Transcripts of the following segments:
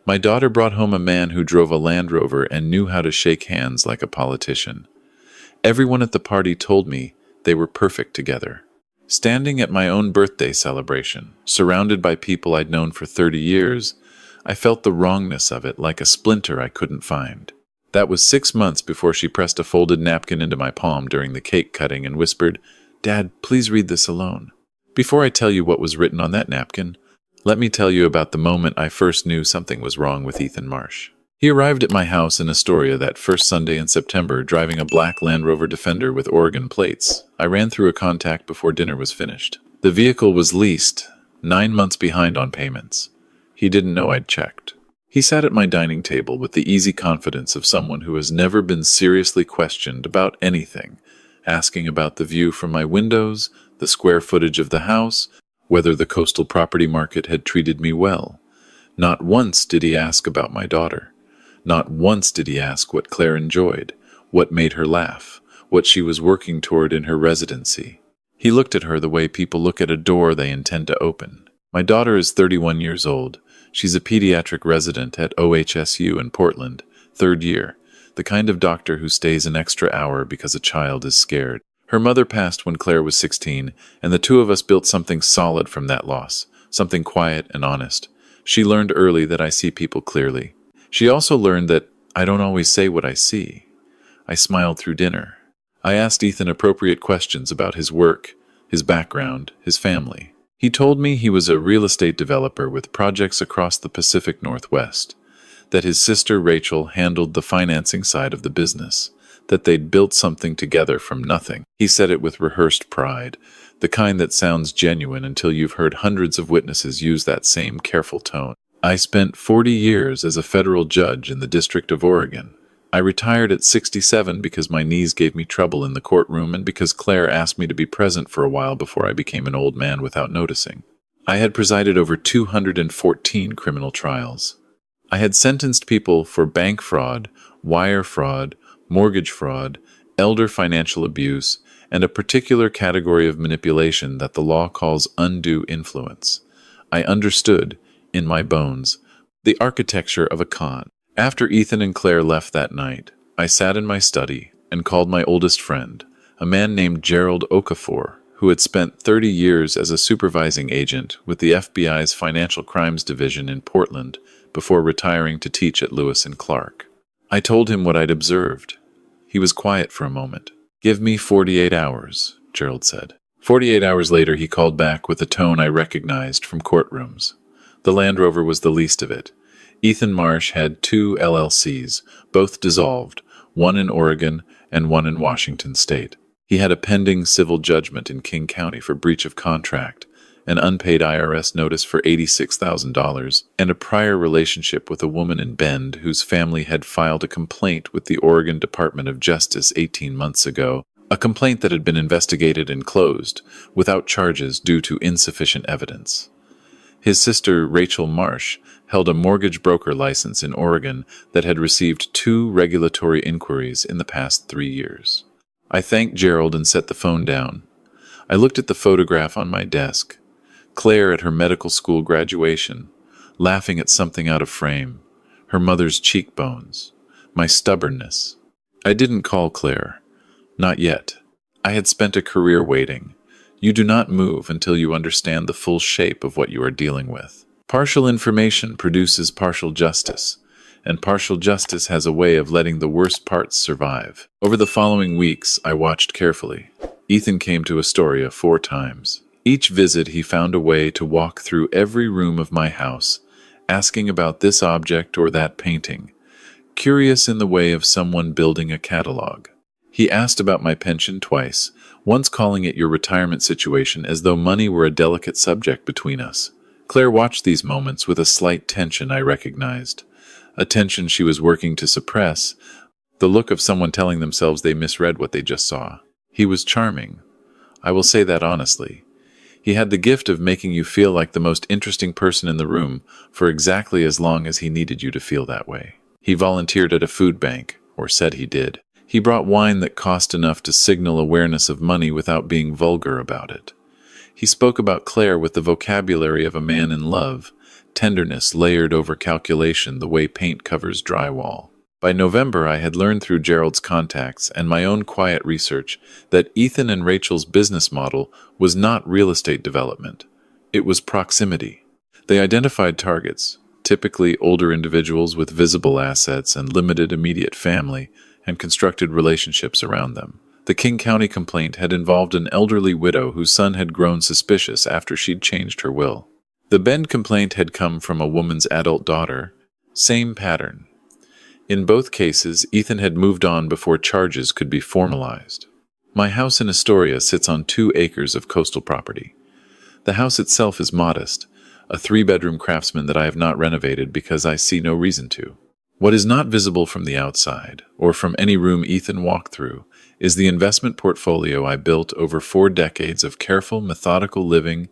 My daughter brought home a man who drove a Land Rover and knew how to shake hands like a politician. Everyone at the party told me they were perfect together. Standing at my own birthday celebration, surrounded by people I'd known for 30 years, I felt the wrongness of it like a splinter I couldn't find. That was 6 months before she pressed a folded napkin into my palm during the cake cutting and whispered, "Dad, please read this alone." Before I tell you what was written on that napkin, let me tell you about the moment I first knew something was wrong with Ethan Marsh. He arrived at my house in Astoria that first Sunday in September, driving a black Land Rover Defender with Oregon plates. I ran through a contact before dinner was finished. The vehicle was leased, 9 months behind on payments. He didn't know I'd checked. He sat at my dining table with the easy confidence of someone who has never been seriously questioned about anything, asking about the view from my windows, the square footage of the house, whether the coastal property market had treated me well. Not once did he ask about my daughter. Not once did he ask what Claire enjoyed, what made her laugh, what she was working toward in her residency. He looked at her the way people look at a door they intend to open. My daughter is 31 years old. She's a pediatric resident at OHSU in Portland, 3rd year, the kind of doctor who stays an extra hour because a child is scared. Her mother passed when Claire was 16, and the two of us built something solid from that loss, something quiet and honest. She learned early that I see people clearly. She also learned that I don't always say what I see. I smiled through dinner. I asked Ethan appropriate questions about his work, his background, his family. He told me he was a real estate developer with projects across the Pacific Northwest, that his sister Rachel handled the financing side of the business, that they'd built something together from nothing. He said it with rehearsed pride, the kind that sounds genuine until you've heard hundreds of witnesses use that same careful tone. I spent 40 years as a federal judge in the District of Oregon. I retired at 67 because my knees gave me trouble in the courtroom and because Claire asked me to be present for a while before I became an old man without noticing. I had presided over 214 criminal trials. I had sentenced people for bank fraud, wire fraud, mortgage fraud, elder financial abuse, and a particular category of manipulation that the law calls undue influence. I understood, in my bones, the architecture of a con. After Ethan and Claire left that night, I sat in my study and called my oldest friend, a man named Gerald Okafor, who had spent 30 years as a supervising agent with the FBI's Financial Crimes Division in Portland before retiring to teach at Lewis and Clark. I told him what I'd observed. He was quiet for a moment. "Give me 48 hours, Gerald said. 48 hours later, he called back with a tone I recognized from courtrooms. The Land Rover was the least of it. Ethan Marsh had 2 LLCs, both dissolved, one in Oregon and one in Washington state. He had a pending civil judgment in King County for breach of contract, an unpaid IRS notice for $86,000, and a prior relationship with a woman in Bend whose family had filed a complaint with the Oregon Department of Justice 18 months ago, a complaint that had been investigated and closed, without charges due to insufficient evidence. His sister, Rachel Marsh, held a mortgage broker license in Oregon that had received 2 regulatory inquiries in the past 3 years. I thanked Gerald and set the phone down. I looked at the photograph on my desk. Claire at her medical school graduation, laughing at something out of frame, her mother's cheekbones, my stubbornness. I didn't call Claire. Not yet. I had spent a career waiting. You do not move until you understand the full shape of what you are dealing with. Partial information produces partial justice, and partial justice has a way of letting the worst parts survive. Over the following weeks, I watched carefully. Ethan came to Astoria 4 times. Each visit, he found a way to walk through every room of my house, asking about this object or that painting, curious in the way of someone building a catalog. He asked about my pension twice, once calling it your retirement situation as though money were a delicate subject between us. Claire watched these moments with a slight tension I recognized, a tension she was working to suppress, the look of someone telling themselves they misread what they just saw. He was charming. I will say that honestly. He had the gift of making you feel like the most interesting person in the room for exactly as long as he needed you to feel that way. He volunteered at a food bank, or said he did. He brought wine that cost enough to signal awareness of money without being vulgar about it. He spoke about Claire with the vocabulary of a man in love, tenderness layered over calculation the way paint covers drywall. By November, I had learned through Gerald's contacts and my own quiet research that Ethan and Rachel's business model was not real estate development. It was proximity. They identified targets, typically older individuals with visible assets and limited immediate family, and constructed relationships around them. The King County complaint had involved an elderly widow whose son had grown suspicious after she'd changed her will. The Bend complaint had come from a woman's adult daughter. Same pattern. In both cases, Ethan had moved on before charges could be formalized. My house in Astoria sits on 2 acres of coastal property. The house itself is modest, a 3-bedroom craftsman that I have not renovated because I see no reason to. What is not visible from the outside, or from any room Ethan walked through, is the investment portfolio I built over 4 decades of careful, methodical living,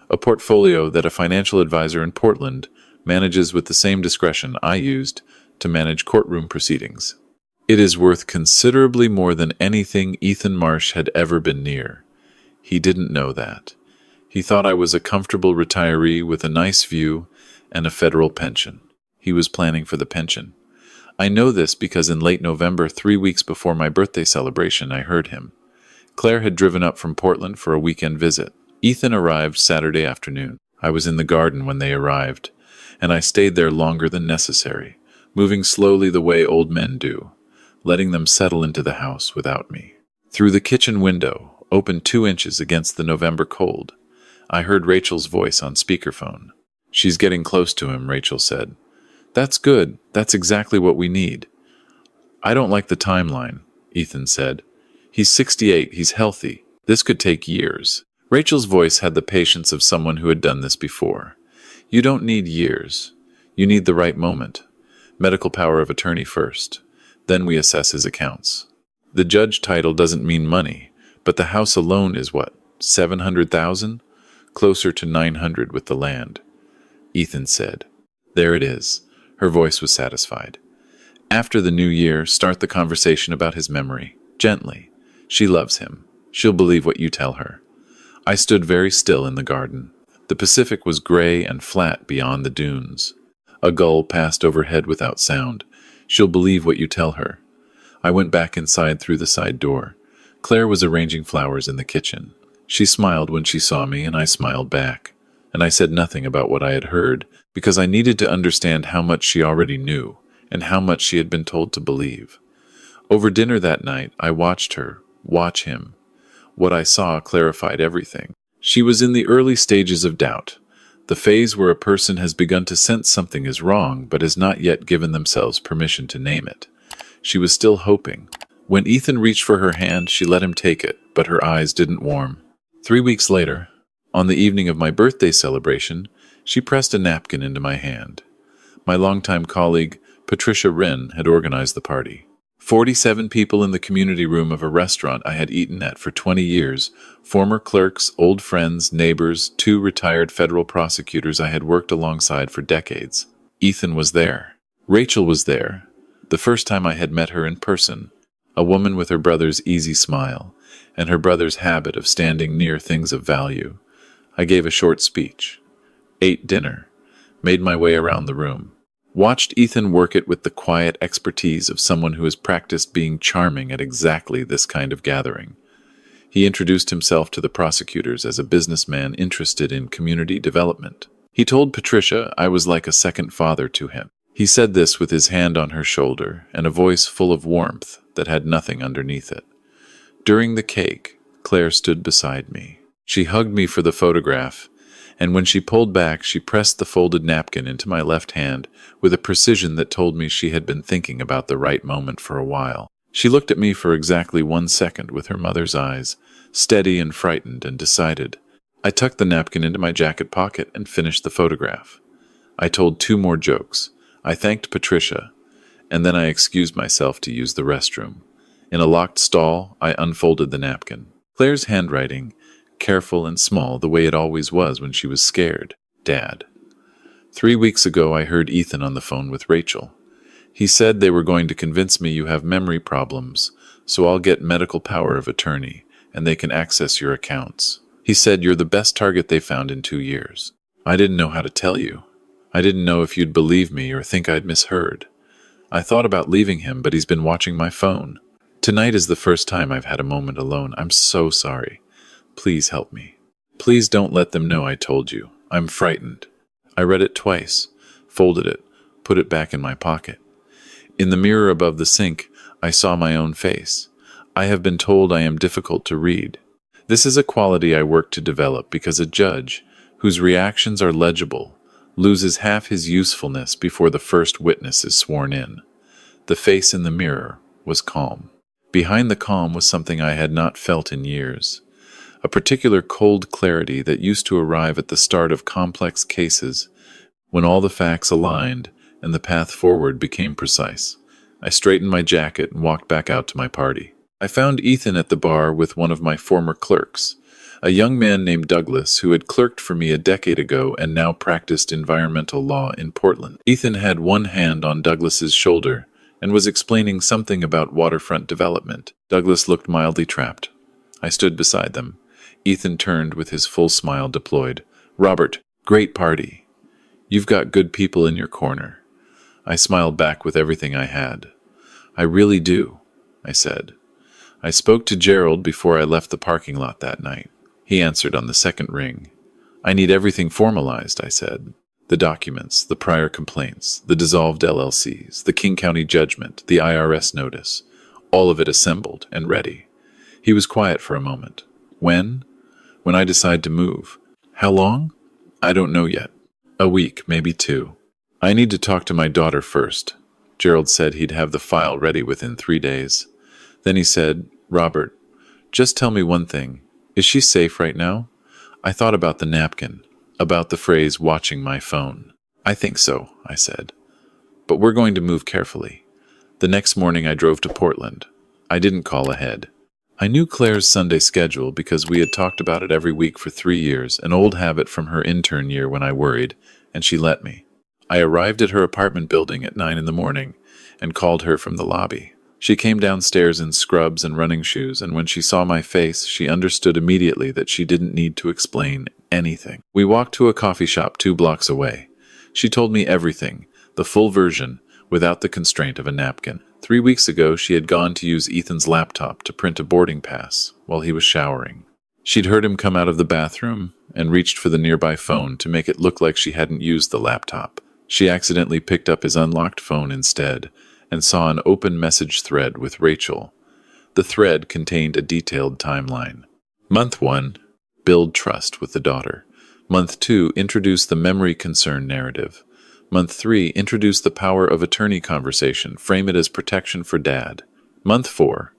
a portfolio that a financial advisor in Portland manages with the same discretion I used to manage courtroom proceedings. It is worth considerably more than anything Ethan Marsh had ever been near. He didn't know that. He thought I was a comfortable retiree with a nice view and a federal pension. He was planning for the pension. I know this because in late November, 3 weeks before my birthday celebration, I heard him. Claire had driven up from Portland for a weekend visit. Ethan arrived Saturday afternoon. I was in the garden when they arrived, and I stayed there longer than necessary, moving slowly the way old men do, letting them settle into the house without me. Through the kitchen window, open 2 inches against the November cold, I heard Rachel's voice on speakerphone. "She's getting close to him," Rachel said. "That's good. That's exactly what we need." "I don't like the timeline," Ethan said. "He's 68. He's healthy. This could take years." Rachel's voice had the patience of someone who had done this before. "You don't need years. You need the right moment. Medical power of attorney first. Then we assess his accounts. The judge title doesn't mean money, but the house alone is what, 700,000? Closer to 900 with the land." Ethan said, "There it is." Her voice was satisfied. "After the new year, start the conversation about his memory. Gently. She loves him. She'll believe what you tell her." I stood very still in the garden. The Pacific was gray and flat beyond the dunes. A gull passed overhead without sound. "She'll believe what you tell her." I went back inside through the side door. Claire was arranging flowers in the kitchen. She smiled when she saw me, and I smiled back. And I said nothing about what I had heard, because I needed to understand how much she already knew, and how much she had been told to believe. Over dinner that night, I watched her, watch him. What I saw clarified everything. She was in the early stages of doubt, the phase where a person has begun to sense something is wrong, but has not yet given themselves permission to name it. She was still hoping. When Ethan reached for her hand, she let him take it, but her eyes didn't warm. 3 weeks later, on the evening of my birthday celebration, she pressed a napkin into my hand. My longtime colleague, Patricia Wren, had organized the party. 47 people in the community room of a restaurant I had eaten at for 20 years, former clerks, old friends, neighbors, 2 retired federal prosecutors I had worked alongside for decades. Ethan was there. Rachel was there. The first time I had met her in person, a woman with her brother's easy smile, and her brother's habit of standing near things of value. I gave a short speech, ate dinner, made my way around the room, watched Ethan work it with the quiet expertise of someone who has practiced being charming at exactly this kind of gathering. He introduced himself to the prosecutors as a businessman interested in community development. He told Patricia I was like a second father to him. He said this with his hand on her shoulder and a voice full of warmth that had nothing underneath it. During the cake, Claire stood beside me. She hugged me for the photograph, and when she pulled back, she pressed the folded napkin into my left hand with a precision that told me she had been thinking about the right moment for a while. She looked at me for exactly 1 second with her mother's eyes, steady and frightened, and decided. I tucked the napkin into my jacket pocket and finished the photograph. I told 2 more jokes. I thanked Patricia, and then I excused myself to use the restroom. In a locked stall, I unfolded the napkin. Claire's handwriting, careful and small the way it always was when she was scared. Dad. 3 weeks ago, I heard Ethan on the phone with Rachel. He said they were going to convince me you have memory problems, so I'll get medical power of attorney, and they can access your accounts. He said you're the best target they found in 2 years. I didn't know how to tell you. I didn't know if you'd believe me or think I'd misheard. I thought about leaving him, but he's been watching my phone. Tonight is the first time I've had a moment alone. I'm so sorry. Please help me. Please don't let them know I told you. I'm frightened. I read it twice, folded it, put it back in my pocket. In the mirror above the sink, I saw my own face. I have been told I am difficult to read. This is a quality I work to develop because a judge, whose reactions are legible, loses half his usefulness before the first witness is sworn in. The face in the mirror was calm. Behind the calm was something I had not felt in years. A particular cold clarity that used to arrive at the start of complex cases, when all the facts aligned and the path forward became precise. I straightened my jacket and walked back out to my party. I found Ethan at the bar with one of my former clerks, a young man named Douglas who had clerked for me a decade ago and now practiced environmental law in Portland. Ethan had one hand on Douglas's shoulder and was explaining something about waterfront development. Douglas looked mildly trapped. I stood beside them. Ethan turned with his full smile deployed. "Robert, great party. You've got good people in your corner." I smiled back with everything I had. "I really do," I said. "I spoke to Gerald before I left the parking lot that night." He answered on the second ring. "I need everything formalized," I said. "The documents, the prior complaints, the dissolved LLCs, the King County judgment, the IRS notice, all of it assembled and ready." He was quiet for a moment. "When?" "When I decide to move." "How long?" "I don't know yet. A week, maybe 2. I need to talk to my daughter first." Gerald said he'd have the file ready within 3 days. Then he said, "Robert, just tell me one thing. Is she safe right now?" I thought about the napkin, about the phrase "watching my phone." "I think so," I said. "But we're going to move carefully." The next morning I drove to Portland. I didn't call ahead. I knew Claire's Sunday schedule because we had talked about it every week for 3 years, an old habit from her intern year when I worried, and she let me. I arrived at her apartment building at 9 in the morning and called her from the lobby. She came downstairs in scrubs and running shoes, and when she saw my face, she understood immediately that she didn't need to explain anything. We walked to a coffee shop 2 blocks away. She told me everything, the full version, without the constraint of a napkin. 3 weeks ago, she had gone to use Ethan's laptop to print a boarding pass while he was showering. She'd heard him come out of the bathroom and reached for the nearby phone to make it look like she hadn't used the laptop. She accidentally picked up his unlocked phone instead and saw an open message thread with Rachel. The thread contained a detailed timeline. Month 1, build trust with the daughter. Month 2, introduce the memory concern narrative. Month 3, introduce the power of attorney conversation, frame it as protection for dad. Month 4,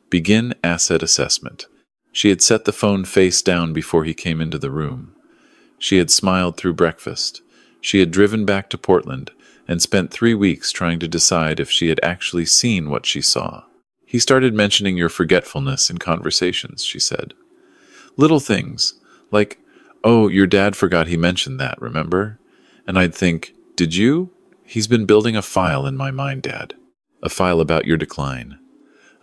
begin asset assessment. She had set the phone face down before he came into the room. She had smiled through breakfast. She had driven back to Portland and spent 3 weeks trying to decide if she had actually seen what she saw. "He started mentioning your forgetfulness in conversations," she said. "Little things, like, 'Oh, your dad forgot he mentioned that, remember?' And I'd think, 'Did you? He's been building a file in my mind, Dad. A file about your decline.'"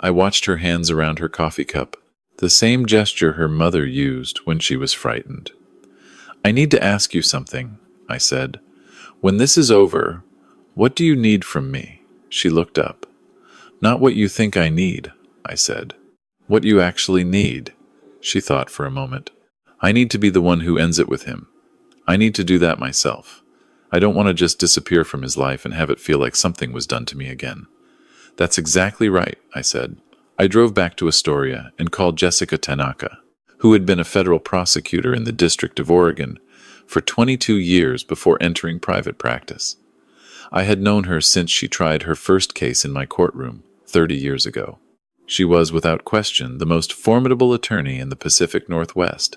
I watched her hands around her coffee cup, the same gesture her mother used when she was frightened. "I need to ask you something," I said. "When this is over, what do you need from me?" She looked up. "Not what you think I need," I said. "What you actually need." She thought for a moment. "I need to be the one who ends it with him. I need to do that myself. I don't want to just disappear from his life and have it feel like something was done to me again." "That's exactly right," I said. I drove back to Astoria and called Jessica Tanaka, who had been a federal prosecutor in the District of Oregon for 22 years before entering private practice. I had known her since she tried her first case in my courtroom 30 years ago. She was, without question, the most formidable attorney in the Pacific Northwest,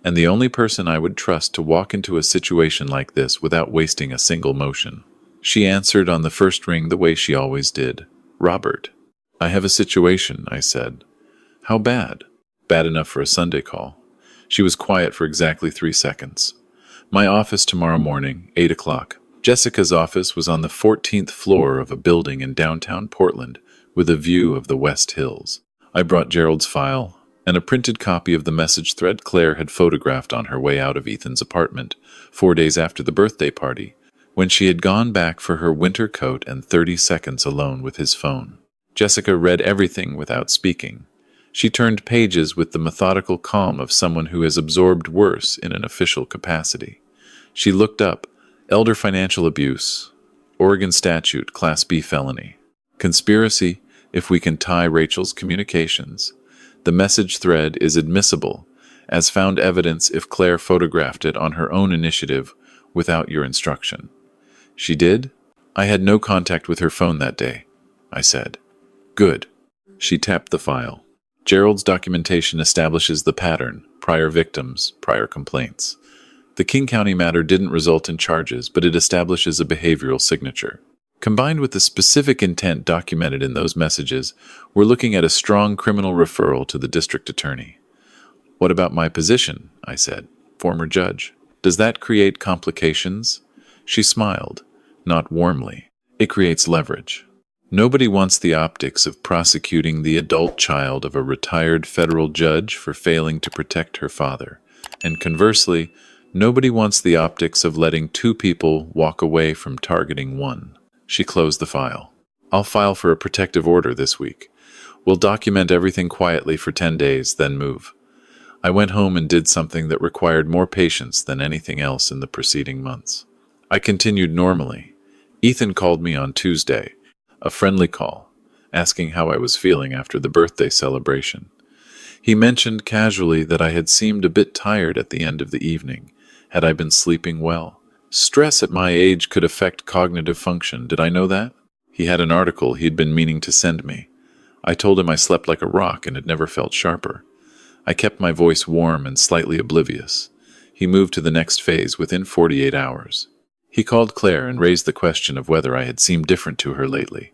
and the only person I would trust to walk into a situation like this without wasting a single motion. She answered on the first ring the way she always did. "Robert, I have a situation," I said. "How bad?" "Bad enough for a Sunday call." She was quiet for exactly 3 seconds. "My office tomorrow morning, 8 o'clock. Jessica's office was on the 14th floor of a building in downtown Portland with a view of the West Hills. I brought Gerald's file and a printed copy of the message thread Claire had photographed on her way out of Ethan's apartment 4 days after the birthday party, when she had gone back for her winter coat and 30 seconds alone with his phone. Jessica read everything without speaking. She turned pages with the methodical calm of someone who has absorbed worse in an official capacity. She looked up, elder financial abuse, Oregon statute, Class B felony. Conspiracy, if we can tie Rachel's communications. The message thread is admissible, as found evidence if Claire photographed it on her own initiative without your instruction. She did? I had no contact with her phone that day, I said. Good. She tapped the file. Gerald's documentation establishes the pattern, prior victims, prior complaints. The King County matter didn't result in charges, but it establishes a behavioral signature. Combined with the specific intent documented in those messages, we're looking at a strong criminal referral to the district attorney. What about my position? I said. Former judge. Does that create complications? She smiled, not warmly. It creates leverage. Nobody wants the optics of prosecuting the adult child of a retired federal judge for failing to protect her father. And conversely, nobody wants the optics of letting two people walk away from targeting one. She closed the file. I'll file for a protective order this week. We'll document everything quietly for 10 days, then move. I went home and did something that required more patience than anything else in the preceding months. I continued normally. Ethan called me on Tuesday, a friendly call, asking how I was feeling after the birthday celebration. He mentioned casually that I had seemed a bit tired at the end of the evening. Had I been sleeping well? Stress at my age could affect cognitive function. Did I know that? He had an article he'd been meaning to send me. I told him I slept like a rock and had never felt sharper. I kept my voice warm and slightly oblivious. He moved to the next phase within 48 hours. He called Claire and raised the question of whether I had seemed different to her lately.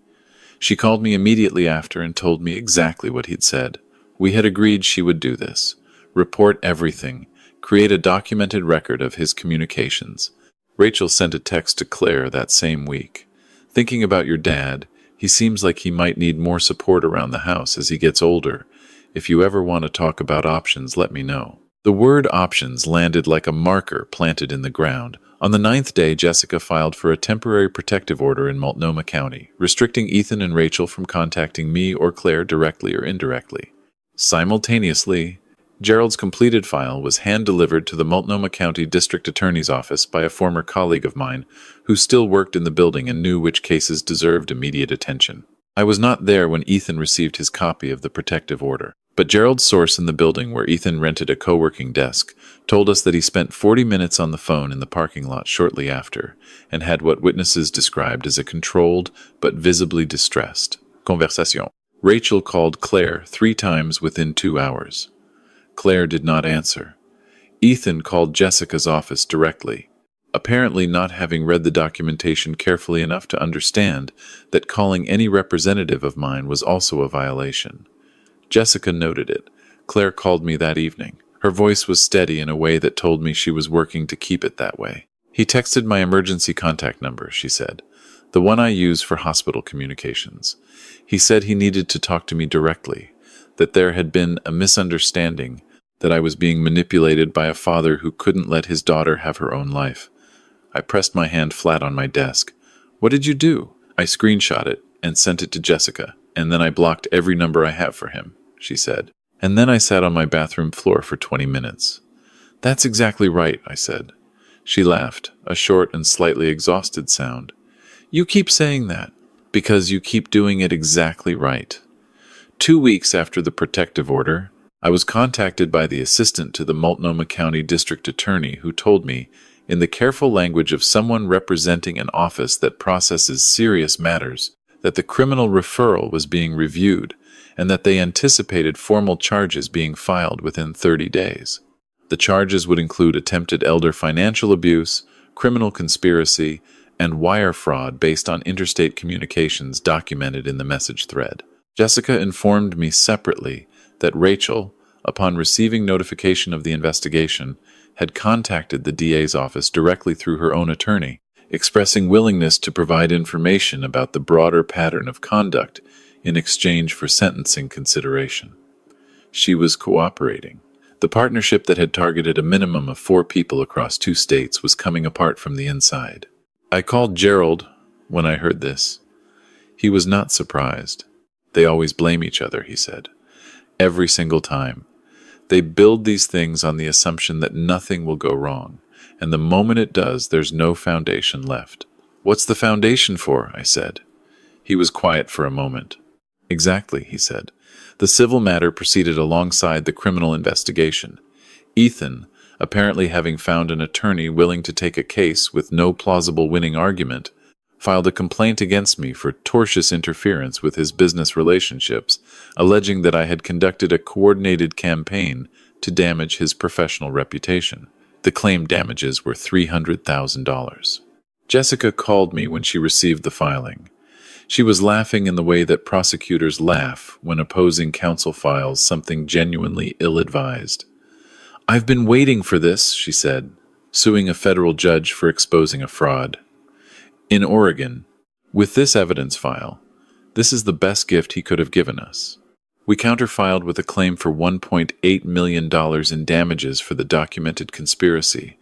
She called me immediately after and told me exactly what he'd said. We had agreed she would do this. Report everything. Create a documented record of his communications. Rachel sent a text to Claire that same week. Thinking about your dad, he seems like he might need more support around the house as he gets older. If you ever want to talk about options, let me know. The word options landed like a marker planted in the ground. On the 9th day, Jessica filed for a temporary protective order in Multnomah County, restricting Ethan and Rachel from contacting me or Claire directly or indirectly. Simultaneously, Gerald's completed file was hand-delivered to the Multnomah County District Attorney's Office by a former colleague of mine who still worked in the building and knew which cases deserved immediate attention. I was not there when Ethan received his copy of the protective order, but Gerald's source in the building where Ethan rented a co-working desk told us that he spent 40 minutes on the phone in the parking lot shortly after and had what witnesses described as a controlled but visibly distressed conversation. Rachel called Claire 3 times within 2 hours. Claire did not answer. Ethan called Jessica's office directly, apparently not having read the documentation carefully enough to understand that calling any representative of mine was also a violation. Jessica noted it. Claire called me that evening. Her voice was steady in a way that told me she was working to keep it that way. He texted my emergency contact number, she said, the one I use for hospital communications. He said he needed to talk to me directly, that there had been a misunderstanding, that I was being manipulated by a father who couldn't let his daughter have her own life. I pressed my hand flat on my desk. What did you do? I screenshot it and sent it to Jessica, and then I blocked every number I have for him, she said. And then I sat on my bathroom floor for 20 minutes. That's exactly right, I said. She laughed, a short and slightly exhausted sound. You keep saying that, because you keep doing it exactly right. 2 weeks after the protective order, I was contacted by the assistant to the Multnomah County District Attorney who told me, in the careful language of someone representing an office that processes serious matters, that the criminal referral was being reviewed and that they anticipated formal charges being filed within 30 days. The charges would include attempted elder financial abuse, criminal conspiracy, and wire fraud based on interstate communications documented in the message thread. Jessica informed me separately that Rachel, upon receiving notification of the investigation, had contacted the DA's office directly through her own attorney, expressing willingness to provide information about the broader pattern of conduct in exchange for sentencing consideration. She was cooperating. The partnership that had targeted a minimum of 4 people across 2 states was coming apart from the inside. I called Gerald when I heard this. He was not surprised. They always blame each other, he said. Every single time. They build these things on the assumption that nothing will go wrong, and the moment it does, there's no foundation left. What's the foundation for? I said. He was quiet for a moment. Exactly, he said. The civil matter proceeded alongside the criminal investigation. Ethan, apparently having found an attorney willing to take a case with no plausible winning argument, filed a complaint against me for tortious interference with his business relationships, alleging that I had conducted a coordinated campaign to damage his professional reputation. The claimed damages were $300,000. Jessica called me when she received the filing. She was laughing in the way that prosecutors laugh when opposing counsel files something genuinely ill-advised. "I've been waiting for this," she said, suing a federal judge for exposing a fraud. In Oregon, with this evidence file, this is the best gift he could have given us. We counterfiled with a claim for $1.8 million in damages for the documented conspiracy,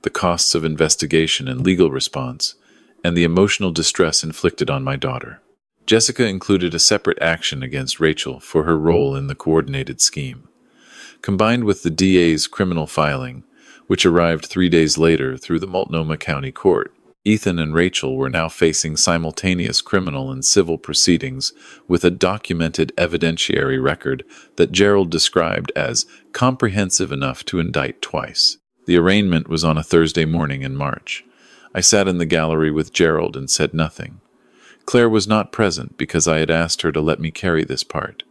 the costs of investigation and legal response, and the emotional distress inflicted on my daughter. Jessica included a separate action against Rachel for her role in the coordinated scheme. Combined with the DA's criminal filing, which arrived 3 days later through the Multnomah County Court, Ethan and Rachel were now facing simultaneous criminal and civil proceedings with a documented evidentiary record that Gerald described as comprehensive enough to indict twice. The arraignment was on a Thursday morning in March. I sat in the gallery with Gerald and said nothing. Claire was not present because I had asked her to let me carry this part.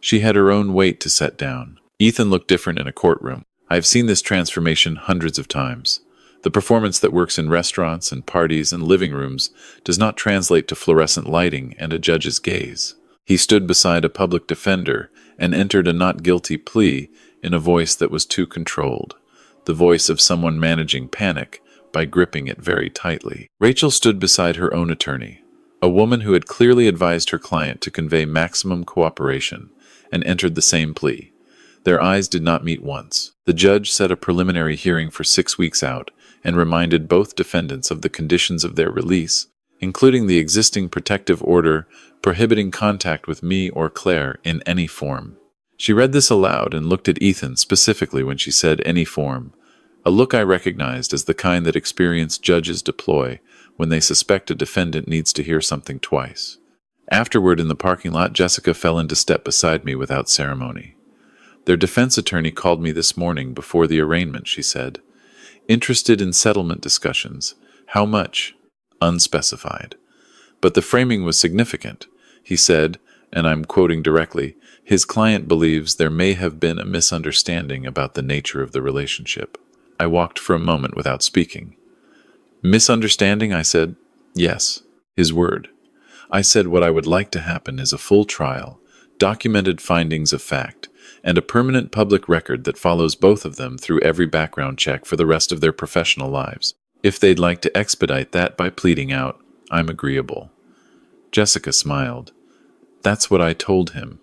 She had her own weight to set down. Ethan looked different in a courtroom. I have seen this transformation hundreds of times. The performance that works in restaurants and parties and living rooms does not translate to fluorescent lighting and a judge's gaze. He stood beside a public defender and entered a not guilty plea in a voice that was too controlled, the voice of someone managing panic by gripping it very tightly. Rachel stood beside her own attorney, a woman who had clearly advised her client to convey maximum cooperation, and entered the same plea. Their eyes did not meet once. The judge set a preliminary hearing for 6 weeks out and reminded both defendants of the conditions of their release, including the existing protective order prohibiting contact with me or Claire in any form. She read this aloud and looked at Ethan specifically when she said any form, a look I recognized as the kind that experienced judges deploy when they suspect a defendant needs to hear something twice. Afterward in the parking lot, Jessica fell into step beside me without ceremony. "Their defense attorney called me this morning before the arraignment," she said. "Interested in settlement discussions. How much?" Unspecified. But the framing was significant. He said, and I'm quoting directly, his client believes there may have been a misunderstanding about the nature of the relationship. I walked for a moment without speaking. "Misunderstanding?" I said. "Yes." His word. I said what I would like to happen is a full trial, documented findings of fact, and a permanent public record that follows both of them through every background check for the rest of their professional lives. If they'd like to expedite that by pleading out, I'm agreeable. Jessica smiled. That's what I told him.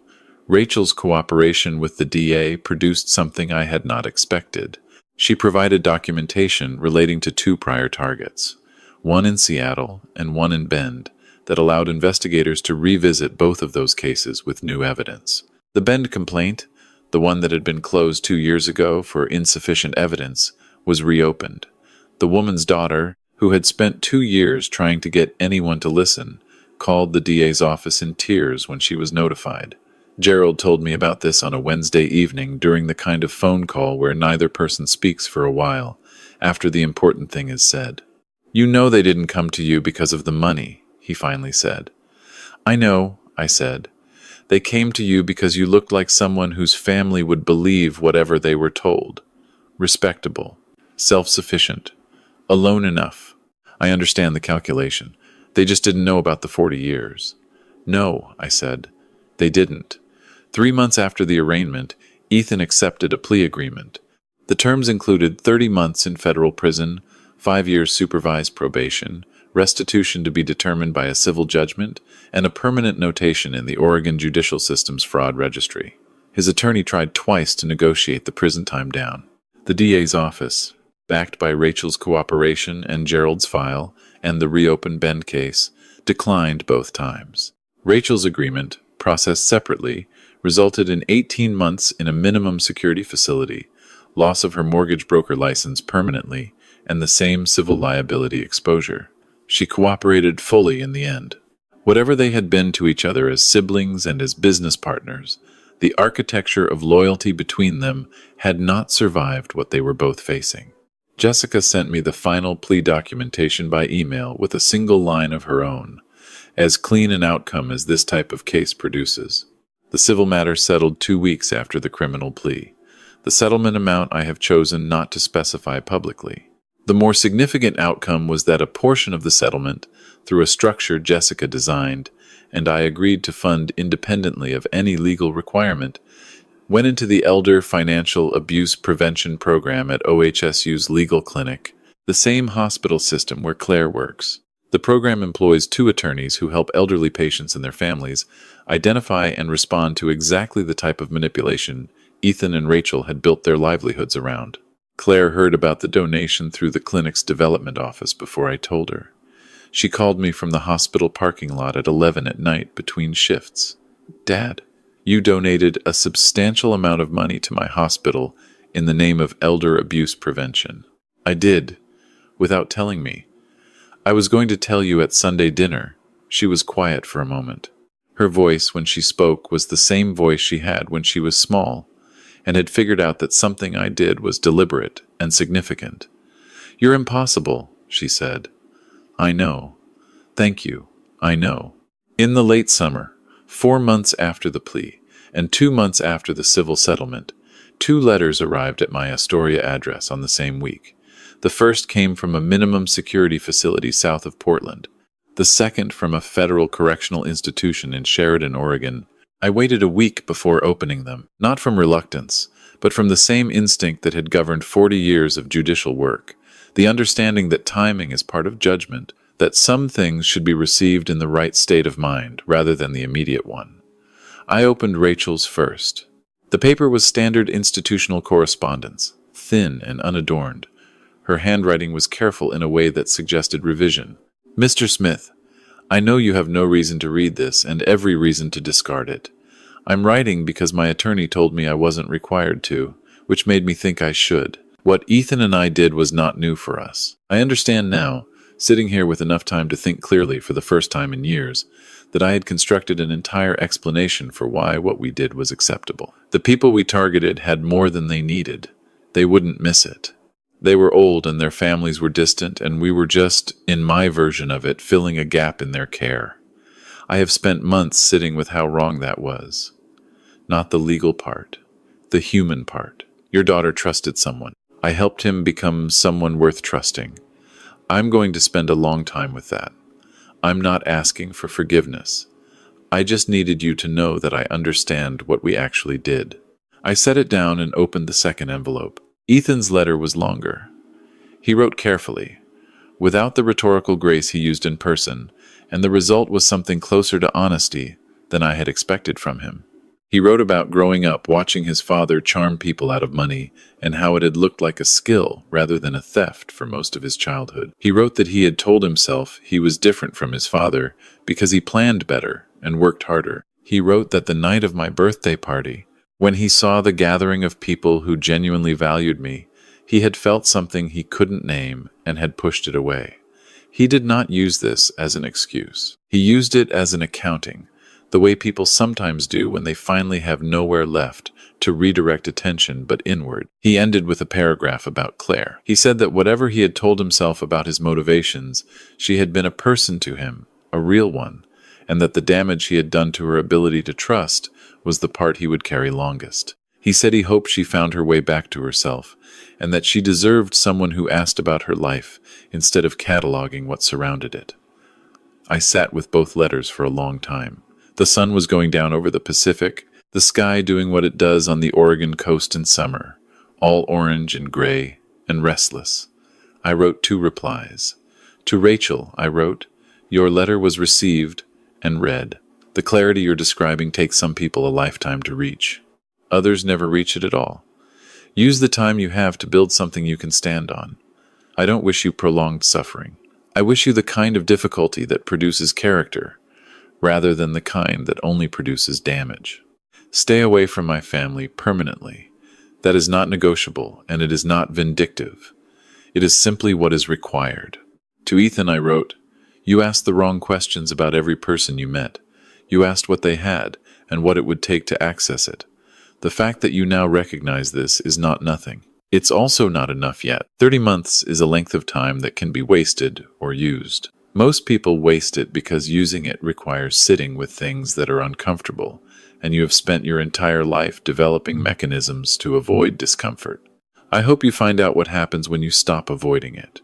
Rachel's cooperation with the DA produced something I had not expected. She provided documentation relating to 2 prior targets, one in Seattle and one in Bend, that allowed investigators to revisit both of those cases with new evidence. The Bend complaint, the one that had been closed 2 years ago for insufficient evidence, was reopened. The woman's daughter, who had spent 2 years trying to get anyone to listen, called the DA's office in tears when she was notified. Gerald told me about this on a Wednesday evening during the kind of phone call where neither person speaks for a while, after the important thing is said. "You know they didn't come to you because of the money," he finally said. "I know," I said. "They came to you because you looked like someone whose family would believe whatever they were told. Respectable, self-sufficient, alone enough. I understand the calculation. They just didn't know about the 40 years. "No," I said. "They didn't." 3 months after the arraignment, Ethan accepted a plea agreement. The terms included 30 months in federal prison, 5 years supervised probation, restitution to be determined by a civil judgment, and a permanent notation in the Oregon judicial system's fraud registry. His attorney tried twice to negotiate the prison time down. The DA's office, backed by Rachel's cooperation and Gerald's file, and the reopened Bend case, declined both times. Rachel's agreement, processed separately, resulted in 18 months in a minimum security facility, loss of her mortgage broker license permanently, and the same civil liability exposure. She cooperated fully in the end. Whatever they had been to each other as siblings and as business partners, the architecture of loyalty between them had not survived what they were both facing. Jessica sent me the final plea documentation by email with a single line of her own, as clean an outcome as this type of case produces. The civil matter settled 2 weeks after the criminal plea. The settlement amount I have chosen not to specify publicly. The more significant outcome was that a portion of the settlement, through a structure Jessica designed, and I agreed to fund independently of any legal requirement, went into the Elder Financial Abuse Prevention Program at OHSU's legal clinic, the same hospital system where Claire works. The program employs 2 attorneys who help elderly patients and their families identify and respond to exactly the type of manipulation Ethan and Rachel had built their livelihoods around. Claire heard about the donation through the clinic's development office before I told her. She called me from the hospital parking lot at 11 at night between shifts. "Dad, you donated a substantial amount of money to my hospital in the name of elder abuse prevention." "I did, without telling me. I was going to tell you at Sunday dinner." She was quiet for a moment. Her voice, when she spoke, was the same voice she had when she was small, and had figured out that something I did was deliberate and significant. "You're impossible," she said. "I know. Thank you. I know." In the late summer, 4 months after the plea, and 2 months after the civil settlement, 2 letters arrived at my Astoria address on the same week. The first came from a minimum security facility south of Portland. The second from a federal correctional institution in Sheridan, Oregon. I waited a week before opening them, not from reluctance, but from the same instinct that had governed 40 years of judicial work, the understanding that timing is part of judgment, that some things should be received in the right state of mind rather than the immediate one. I opened Rachel's first. The paper was standard institutional correspondence, thin and unadorned. Her handwriting was careful in a way that suggested revision. "Mr. Smith, I know you have no reason to read this and every reason to discard it. I'm writing because my attorney told me I wasn't required to, which made me think I should. What Ethan and I did was not new for us. I understand now, sitting here with enough time to think clearly for the first time in years, that I had constructed an entire explanation for why what we did was acceptable. The people we targeted had more than they needed. They wouldn't miss it. They were old and their families were distant, and we were just, in my version of it, filling a gap in their care. I have spent months sitting with how wrong that was. Not the legal part, the human part. Your daughter trusted someone. I helped him become someone worth trusting. I'm going to spend a long time with that. I'm not asking for forgiveness. I just needed you to know that I understand what we actually did." I set it down and opened the second envelope. Ethan's letter was longer. He wrote carefully, without the rhetorical grace he used in person, and the result was something closer to honesty than I had expected from him. He wrote about growing up watching his father charm people out of money and how it had looked like a skill rather than a theft for most of his childhood. He wrote that he had told himself he was different from his father because he planned better and worked harder. He wrote that the night of my birthday party, when he saw the gathering of people who genuinely valued me, he had felt something he couldn't name and had pushed it away. He did not use this as an excuse. He used it as an accounting, the way people sometimes do when they finally have nowhere left to redirect attention but inward. He ended with a paragraph about Claire. He said that whatever he had told himself about his motivations, she had been a person to him, a real one, and that the damage he had done to her ability to trust was the part he would carry longest. He said he hoped she found her way back to herself, and that she deserved someone who asked about her life instead of cataloging what surrounded it. I sat with both letters for a long time. The sun was going down over the Pacific, the sky doing what it does on the Oregon coast in summer, all orange and gray and restless. I wrote 2 replies. To Rachel, I wrote, "Your letter was received and read. The clarity you're describing takes some people a lifetime to reach. Others never reach it at all. Use the time you have to build something you can stand on. I don't wish you prolonged suffering. I wish you the kind of difficulty that produces character, rather than the kind that only produces damage. Stay away from my family permanently. That is not negotiable, and it is not vindictive. It is simply what is required. To Ethan I wrote, "You asked the wrong questions about every person you met. You asked what they had, and what it would take to access it. The fact that you now recognize this is not nothing. It's also not enough yet. 30 months is a length of time that can be wasted or used. Most people waste it because using it requires sitting with things that are uncomfortable, and you have spent your entire life developing mechanisms to avoid discomfort. I hope you find out what happens when you stop avoiding it.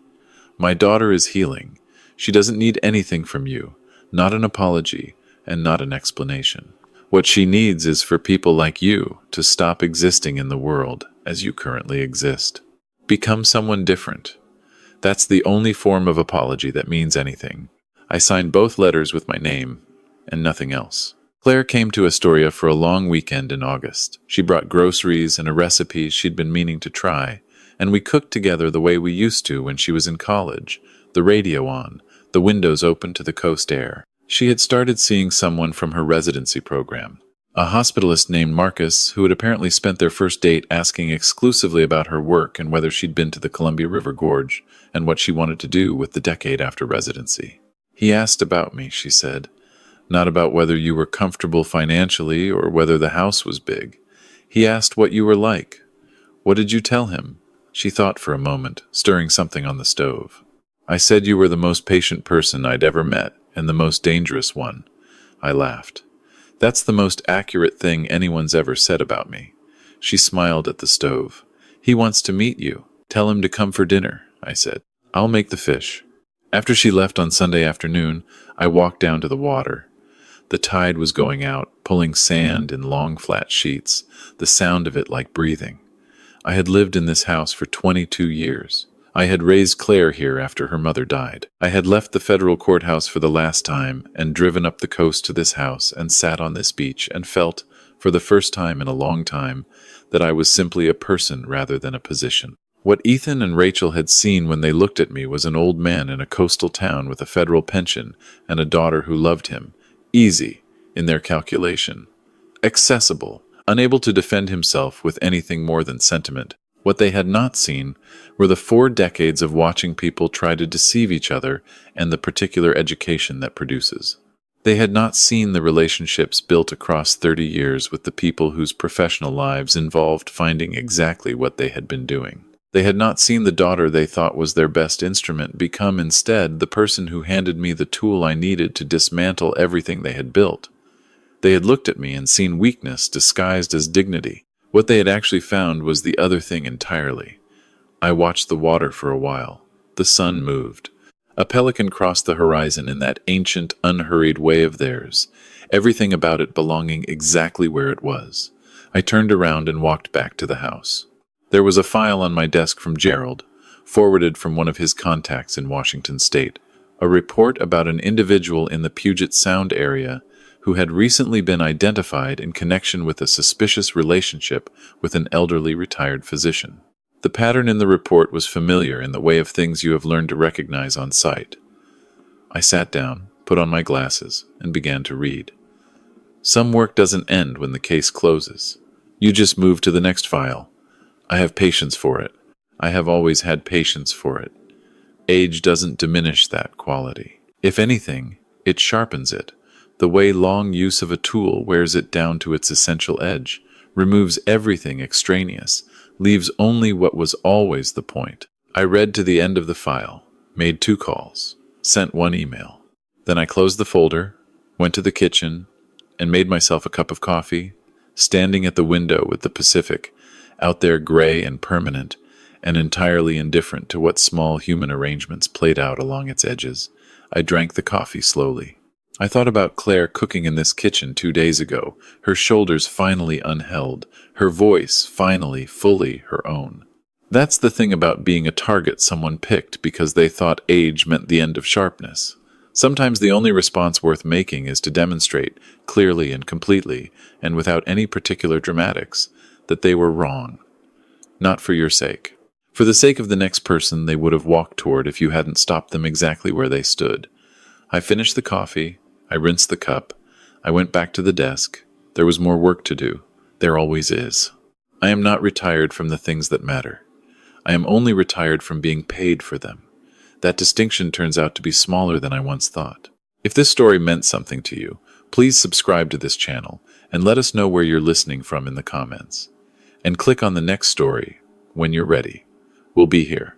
My daughter is healing. She doesn't need anything from you, not an apology, and not an explanation. What she needs is for people like you to stop existing in the world as you currently exist. Become someone different. That's the only form of apology that means anything." I signed both letters with my name and nothing else. Claire came to Astoria for a long weekend in August. She brought groceries and a recipe she'd been meaning to try, and we cooked together the way we used to when she was in college, the radio on, the windows open to the coast air. She had started seeing someone from her residency program, a hospitalist named Marcus, who had apparently spent their first date asking exclusively about her work and whether she'd been to the Columbia River Gorge and what she wanted to do with the decade after residency. "He asked about me," she said, "not about whether you were comfortable financially or whether the house was big. He asked what you were like. What did you tell him?" She thought for a moment, stirring something on the stove. "I said you were the most patient person I'd ever met, and the most dangerous one." I laughed. "That's the most accurate thing anyone's ever said about me." She smiled at the stove. "He wants to meet you. Tell him to come for dinner," I said. "I'll make the fish." After she left on Sunday afternoon, I walked down to the water. The tide was going out, pulling sand in long flat sheets, the sound of it like breathing. I had lived in this house for 22 years. I had raised Claire here after her mother died. I had left the federal courthouse for the last time and driven up the coast to this house and sat on this beach and felt, for the first time in a long time, that I was simply a person rather than a position. What Ethan and Rachel had seen when they looked at me was an old man in a coastal town with a federal pension and a daughter who loved him. Easy in their calculation. Accessible, unable to defend himself with anything more than sentiment. What they had not seen were the 4 decades of watching people try to deceive each other and the particular education that produces. They had not seen the relationships built across 30 years with the people whose professional lives involved finding exactly what they had been doing. They had not seen the daughter they thought was their best instrument become instead the person who handed me the tool I needed to dismantle everything they had built. They had looked at me and seen weakness disguised as dignity. What they had actually found was the other thing entirely. I watched the water for a while. The sun moved. A pelican crossed the horizon in that ancient, unhurried way of theirs, everything about it belonging exactly where it was. I turned around and walked back to the house. There was a file on my desk from Gerald, forwarded from one of his contacts in Washington State, a report about an individual in the Puget Sound area who had recently been identified in connection with a suspicious relationship with an elderly retired physician. The pattern in the report was familiar in the way of things you have learned to recognize on sight. I sat down, put on my glasses, and began to read. Some work doesn't end when the case closes. You just move to the next file. I have patience for it. I have always had patience for it. Age doesn't diminish that quality. If anything, it sharpens it. The way long use of a tool wears it down to its essential edge, removes everything extraneous, leaves only what was always the point. I read to the end of the file, made 2 calls, sent 1 email. Then I closed the folder, went to the kitchen, and made myself a cup of coffee, standing at the window with the Pacific, out there gray and permanent, and entirely indifferent to what small human arrangements played out along its edges. I drank the coffee slowly. I thought about Claire cooking in this kitchen 2 days ago, her shoulders finally unheld, her voice finally fully her own. That's the thing about being a target someone picked because they thought age meant the end of sharpness. Sometimes the only response worth making is to demonstrate, clearly and completely, and without any particular dramatics, that they were wrong. Not for your sake, For the sake of the next person they would have walked toward if you hadn't stopped them exactly where they stood. I finished the coffee. I rinsed the cup. I went back to the desk. There was more work to do. There always is. I am not retired from the things that matter. I am only retired from being paid for them. That distinction turns out to be smaller than I once thought. If this story meant something to you, please subscribe to this channel and let us know where you're listening from in the comments. And click on the next story when you're ready. We'll be here.